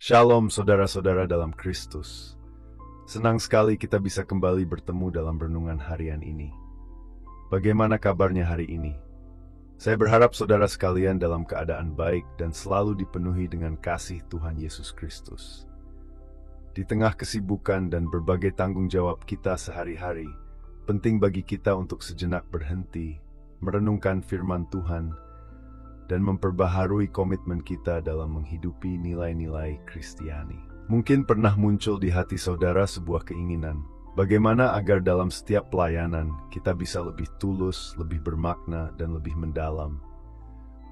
Shalom saudara-saudara dalam Kristus. Senang sekali kita bisa kembali bertemu dalam renungan harian ini. Bagaimana kabarnya hari ini? Saya berharap saudara sekalian dalam keadaan baik dan selalu dipenuhi dengan kasih Tuhan Yesus Kristus. Di tengah kesibukan dan berbagai tanggung jawab kita sehari-hari, penting bagi kita untuk sejenak berhenti, merenungkan firman Tuhan, dan memperbaharui komitmen kita dalam menghidupi nilai-nilai Kristiani. Mungkin pernah muncul di hati saudara sebuah keinginan, bagaimana agar dalam setiap pelayanan kita bisa lebih tulus, lebih bermakna, dan lebih mendalam.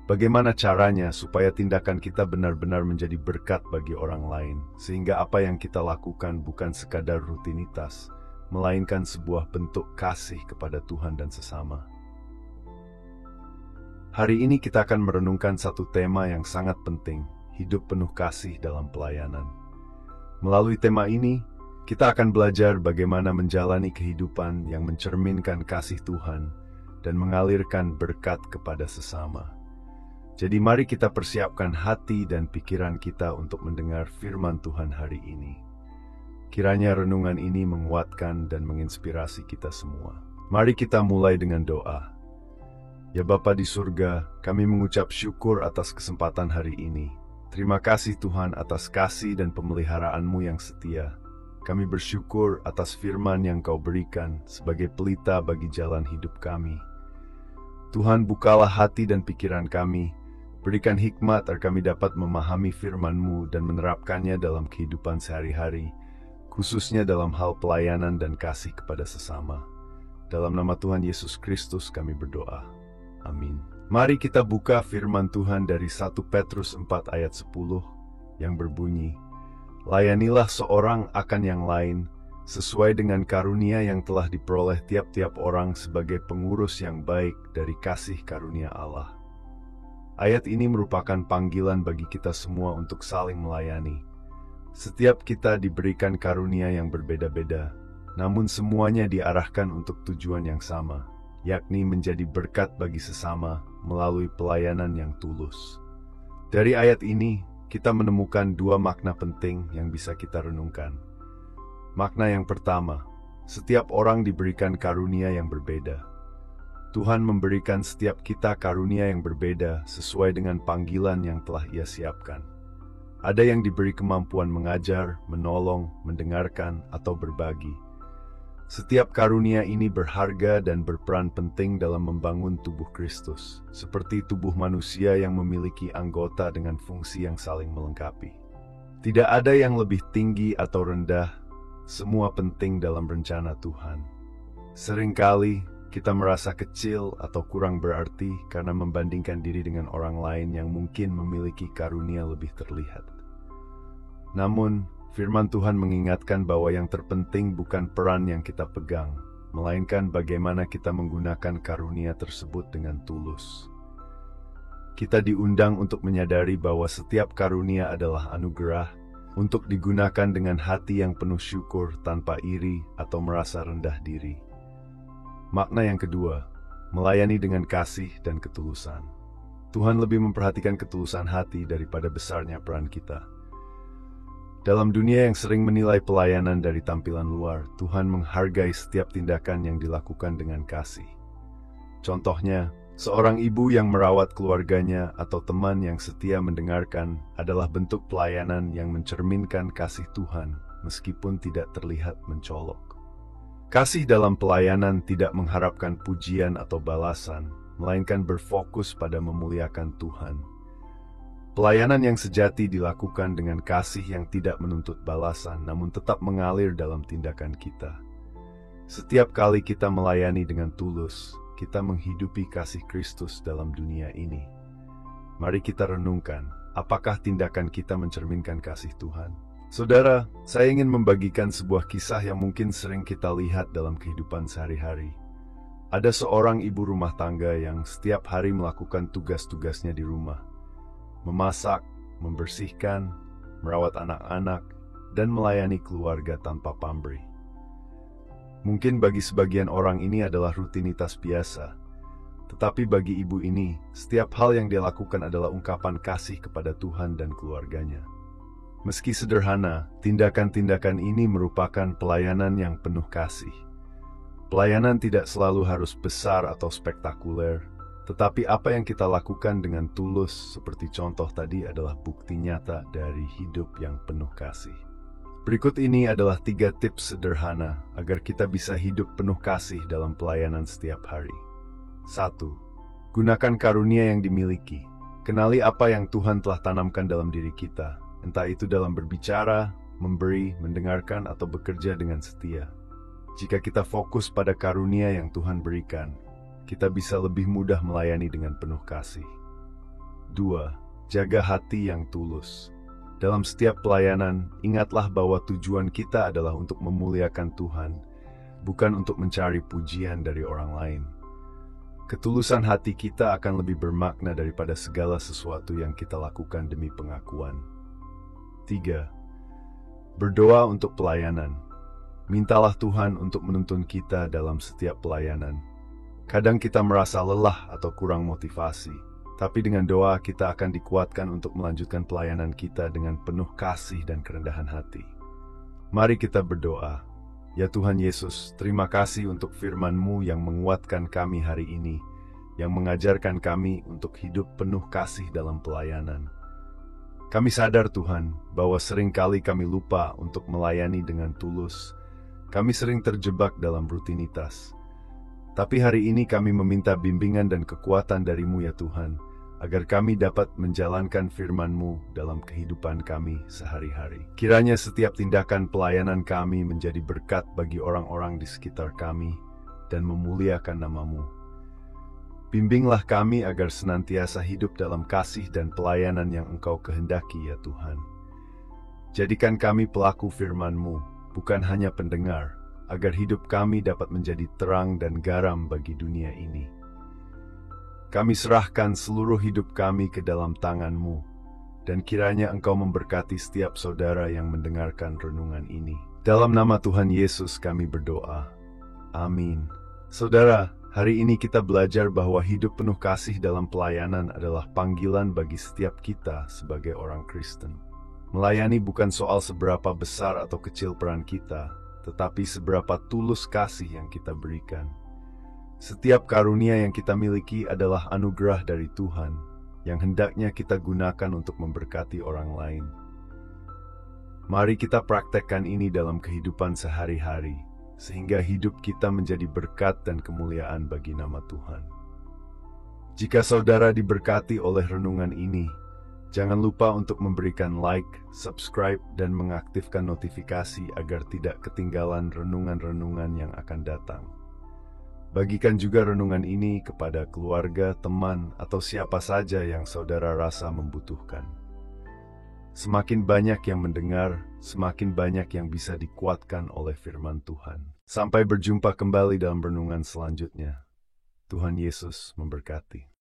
Bagaimana caranya supaya tindakan kita benar-benar menjadi berkat bagi orang lain, sehingga apa yang kita lakukan bukan sekadar rutinitas, melainkan sebuah bentuk kasih kepada Tuhan dan sesama. Hari ini kita akan merenungkan satu tema yang sangat penting, hidup penuh kasih dalam pelayanan. Melalui tema ini, kita akan belajar bagaimana menjalani kehidupan yang mencerminkan kasih Tuhan dan mengalirkan berkat kepada sesama. Jadi mari kita persiapkan hati dan pikiran kita untuk mendengar firman Tuhan hari ini. Kiranya renungan ini menguatkan dan menginspirasi kita semua. Mari kita mulai dengan doa. Ya Bapa di surga, kami mengucap syukur atas kesempatan hari ini. Terima kasih Tuhan atas kasih dan pemeliharaan-Mu yang setia. Kami bersyukur atas firman yang Kau berikan sebagai pelita bagi jalan hidup kami. Tuhan, bukalah hati dan pikiran kami, berikan hikmat agar kami dapat memahami firman-Mu dan menerapkannya dalam kehidupan sehari-hari, khususnya dalam hal pelayanan dan kasih kepada sesama. Dalam nama Tuhan Yesus Kristus kami berdoa. Amin. Mari kita buka firman Tuhan dari 1 Petrus 4 ayat 10 yang berbunyi, layanilah seorang akan yang lain, sesuai dengan karunia yang telah diperoleh tiap-tiap orang sebagai pengurus yang baik dari kasih karunia Allah. Ayat ini merupakan panggilan bagi kita semua untuk saling melayani. Setiap kita diberikan karunia yang berbeda-beda, namun semuanya diarahkan untuk tujuan yang sama, yakni menjadi berkat bagi sesama melalui pelayanan yang tulus. Dari ayat ini, kita menemukan dua makna penting yang bisa kita renungkan. Makna yang pertama, setiap orang diberikan karunia yang berbeda. Tuhan memberikan setiap kita karunia yang berbeda sesuai dengan panggilan yang telah Ia siapkan. Ada yang diberi kemampuan mengajar, menolong, mendengarkan, atau berbagi. Setiap karunia ini berharga dan berperan penting dalam membangun tubuh Kristus, seperti tubuh manusia yang memiliki anggota dengan fungsi yang saling melengkapi. Tidak ada yang lebih tinggi atau rendah, semua penting dalam rencana Tuhan. Seringkali kita merasa kecil atau kurang berarti karena membandingkan diri dengan orang lain yang mungkin memiliki karunia lebih terlihat. Namun, firman Tuhan mengingatkan bahwa yang terpenting bukan peran yang kita pegang, melainkan bagaimana kita menggunakan karunia tersebut dengan tulus. Kita diundang untuk menyadari bahwa setiap karunia adalah anugerah, untuk digunakan dengan hati yang penuh syukur tanpa iri atau merasa rendah diri. Makna yang kedua, melayani dengan kasih dan ketulusan. Tuhan lebih memperhatikan ketulusan hati daripada besarnya peran kita. Dalam dunia yang sering menilai pelayanan dari tampilan luar, Tuhan menghargai setiap tindakan yang dilakukan dengan kasih. Contohnya, seorang ibu yang merawat keluarganya atau teman yang setia mendengarkan adalah bentuk pelayanan yang mencerminkan kasih Tuhan, meskipun tidak terlihat mencolok. Kasih dalam pelayanan tidak mengharapkan pujian atau balasan, melainkan berfokus pada memuliakan Tuhan. Pelayanan yang sejati dilakukan dengan kasih yang tidak menuntut balasan, namun tetap mengalir dalam tindakan kita. Setiap kali kita melayani dengan tulus, kita menghidupi kasih Kristus dalam dunia ini. Mari kita renungkan, apakah tindakan kita mencerminkan kasih Tuhan? Saudara, saya ingin membagikan sebuah kisah yang mungkin sering kita lihat dalam kehidupan sehari-hari. Ada seorang ibu rumah tangga yang setiap hari melakukan tugas-tugasnya di rumah. Memasak, membersihkan, merawat anak-anak, dan melayani keluarga tanpa pamrih. Mungkin bagi sebagian orang ini adalah rutinitas biasa, tetapi bagi ibu ini, setiap hal yang dia lakukan adalah ungkapan kasih kepada Tuhan dan keluarganya. Meski sederhana, tindakan-tindakan ini merupakan pelayanan yang penuh kasih. Pelayanan tidak selalu harus besar atau spektakuler, tetapi apa yang kita lakukan dengan tulus seperti contoh tadi adalah bukti nyata dari hidup yang penuh kasih. Berikut ini adalah 3 tips sederhana agar kita bisa hidup penuh kasih dalam pelayanan setiap hari. 1. Gunakan karunia yang dimiliki. Kenali apa yang Tuhan telah tanamkan dalam diri kita, entah itu dalam berbicara, memberi, mendengarkan, atau bekerja dengan setia. Jika kita fokus pada karunia yang Tuhan berikan, kita bisa lebih mudah melayani dengan penuh kasih. 2. Jaga hati yang tulus. Dalam setiap pelayanan, ingatlah bahwa tujuan kita adalah untuk memuliakan Tuhan, bukan untuk mencari pujian dari orang lain. Ketulusan hati kita akan lebih bermakna daripada segala sesuatu yang kita lakukan demi pengakuan. 3. Berdoa untuk pelayanan. Mintalah Tuhan untuk menuntun kita dalam setiap pelayanan. Kadang kita merasa lelah atau kurang motivasi, tapi dengan doa kita akan dikuatkan untuk melanjutkan pelayanan kita dengan penuh kasih dan kerendahan hati. Mari kita berdoa. Ya Tuhan Yesus, terima kasih untuk firman-Mu yang menguatkan kami hari ini, yang mengajarkan kami untuk hidup penuh kasih dalam pelayanan. Kami sadar Tuhan, bahwa seringkali kami lupa untuk melayani dengan tulus. Kami sering terjebak dalam rutinitas. Tapi hari ini kami meminta bimbingan dan kekuatan dari-Mu ya Tuhan, agar kami dapat menjalankan firman-Mu dalam kehidupan kami sehari-hari. Kiranya setiap tindakan pelayanan kami menjadi berkat bagi orang-orang di sekitar kami dan memuliakan nama-Mu. Bimbinglah kami agar senantiasa hidup dalam kasih dan pelayanan yang Engkau kehendaki ya Tuhan. Jadikan kami pelaku firman-Mu, bukan hanya pendengar, agar hidup kami dapat menjadi terang dan garam bagi dunia ini. Kami serahkan seluruh hidup kami ke dalam tangan-Mu, dan kiranya Engkau memberkati setiap saudara yang mendengarkan renungan ini. Dalam nama Tuhan Yesus kami berdoa. Amin. Saudara, hari ini kita belajar bahwa hidup penuh kasih dalam pelayanan adalah panggilan bagi setiap kita sebagai orang Kristen. Melayani bukan soal seberapa besar atau kecil peran kita, tetapi seberapa tulus kasih yang kita berikan. Setiap karunia yang kita miliki adalah anugerah dari Tuhan, yang hendaknya kita gunakan untuk memberkati orang lain. Mari kita praktekkan ini dalam kehidupan sehari-hari, sehingga hidup kita menjadi berkat dan kemuliaan bagi nama Tuhan. Jika saudara diberkati oleh renungan ini, jangan lupa untuk memberikan like, subscribe, dan mengaktifkan notifikasi agar tidak ketinggalan renungan-renungan yang akan datang. Bagikan juga renungan ini kepada keluarga, teman, atau siapa saja yang saudara rasa membutuhkan. Semakin banyak yang mendengar, semakin banyak yang bisa dikuatkan oleh firman Tuhan. Sampai berjumpa kembali dalam renungan selanjutnya. Tuhan Yesus memberkati.